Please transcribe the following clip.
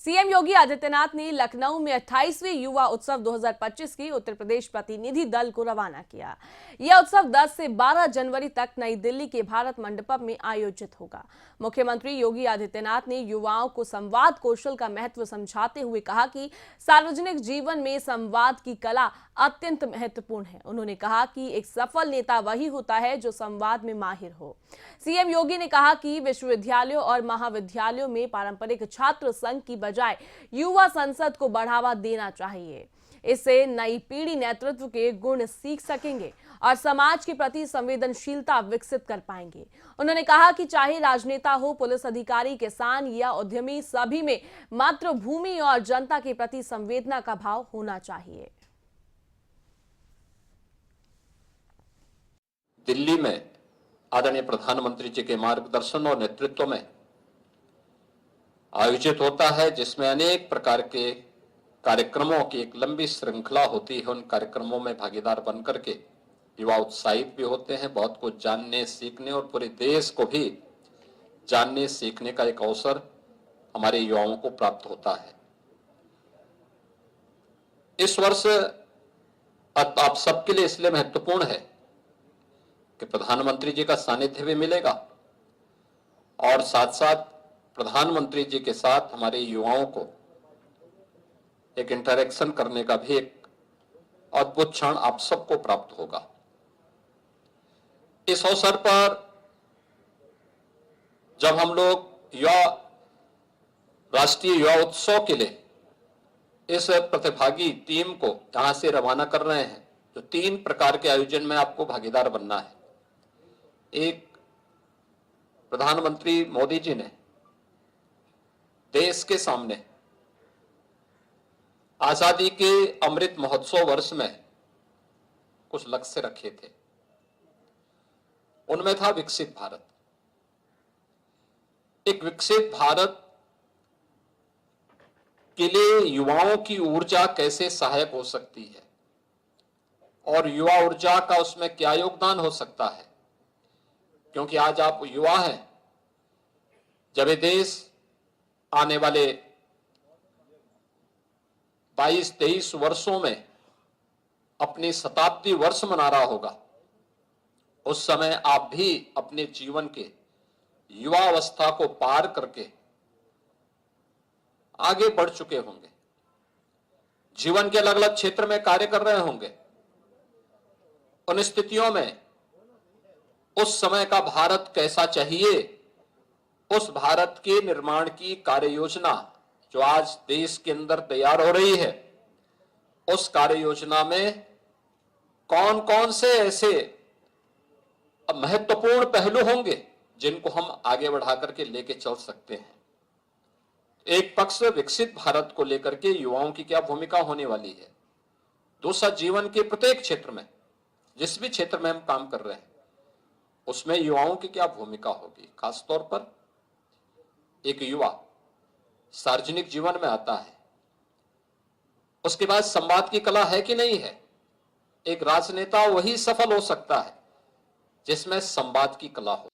CM Yogi Adityanath ने लखनऊ में 28वें युवा उत्सव 2025 की उत्तर प्रदेश प्रतिनिधि दल को रवाना किया। यह उत्सव 10 से 12 जनवरी तक नई दिल्ली के भारत मंडपम में आयोजित होगा। मुख्यमंत्री योगी आदित्यनाथ ने युवाओं को संवाद कौशल का महत्व समझाते हुए कहा कि सार्वजनिक जीवन में संवाद की कला अत्यंत महत्वपूर्ण है। उन्होंने कहा कि एक सफल नेता वही होता है जो संवाद में माहिर हो। सीएम योगी ने कहा कि विश्वविद्यालयों और महाविद्यालयों में पारंपरिक छात्र संघ की बजाय युवा संसद को बढ़ावा देना चाहिए। इससे नई पीढ़ी नेतृत्व के गुण सीख सकेंगे और समाज के प्रति संवेदनशीलता विकसित कर पाएंगे। उन्होंने कहा कि चाहे राजनेता हो, पुलिस अधिकारी, किसान या उद्यमी, सभी में मातृभूमि और जनता के प्रति संवेदना का भाव होना चाहिए। दिल्ली में आदरणीय प्रधानमंत्री जी के मार्गदर्शन और नेतृत्व में आयोजित होता है, जिसमें अनेक प्रकार के कार्यक्रमों की एक लंबी श्रृंखला होती है। उन कार्यक्रमों में भागीदार बनकर के युवा उत्साहित भी होते हैं, बहुत कुछ जानने, सीखने और पूरे देश को भी जानने, सीखने का एक अवसर हमारे युवाओं को प्राप्त होता है। इस वर्ष आप सबके लिए इसलिए महत्वपूर्ण है कि प्रधानमंत्री जी का सानिध्य भी मिलेगा और साथ साथ प्रधानमंत्री जी के साथ हमारे युवाओं को एक इंटरेक्शन करने का भी एक अद्भुत क्षण आप सबको प्राप्त होगा। इस अवसर पर जब हम लोग राष्ट्रीय युवा उत्सव के लिए इस प्रतिभागी टीम को यहां से रवाना कर रहे हैं, तो 3 प्रकार के आयोजन में आपको भागीदार बनना है। एक, प्रधानमंत्री मोदी जी ने देश के सामने आजादी के अमृत महोत्सव वर्ष में कुछ लक्ष्य रखे थे। उनमें था विकसित भारत। एक विकसित भारत के लिए युवाओं की ऊर्जा कैसे सहायक हो सकती है और युवा ऊर्जा का उसमें क्या योगदान हो सकता है, क्योंकि आज आप युवा हैं। जब ये देश आने वाले 22-23 वर्षों में अपनी शताब्दी वर्ष मना रहा होगा, उस समय आप भी अपने जीवन के युवा अवस्था को पार करके आगे बढ़ चुके होंगे, जीवन के अलग अलग क्षेत्र में कार्य कर रहे होंगे। उन स्थितियों में उस समय का भारत कैसा चाहिए, उस भारत के निर्माण की कार्य योजना जो आज देश के अंदर तैयार हो रही है, उस कार्य योजना में कौन कौन से ऐसे महत्वपूर्ण पहलू होंगे जिनको हम आगे बढ़ा करके लेके चल सकते हैं। एक पक्ष विकसित भारत को लेकर के युवाओं की क्या भूमिका होने वाली है, दूसरा जीवन के प्रत्येक क्षेत्र में, जिस भी क्षेत्र में हम काम कर रहे हैं उसमें युवाओं की क्या भूमिका होगी। खासतौर पर एक युवा सार्वजनिक जीवन में आता है, उसके बाद संवाद की कला है कि नहीं है। एक राजनेता वही सफल हो सकता है जिसमें संवाद की कला हो।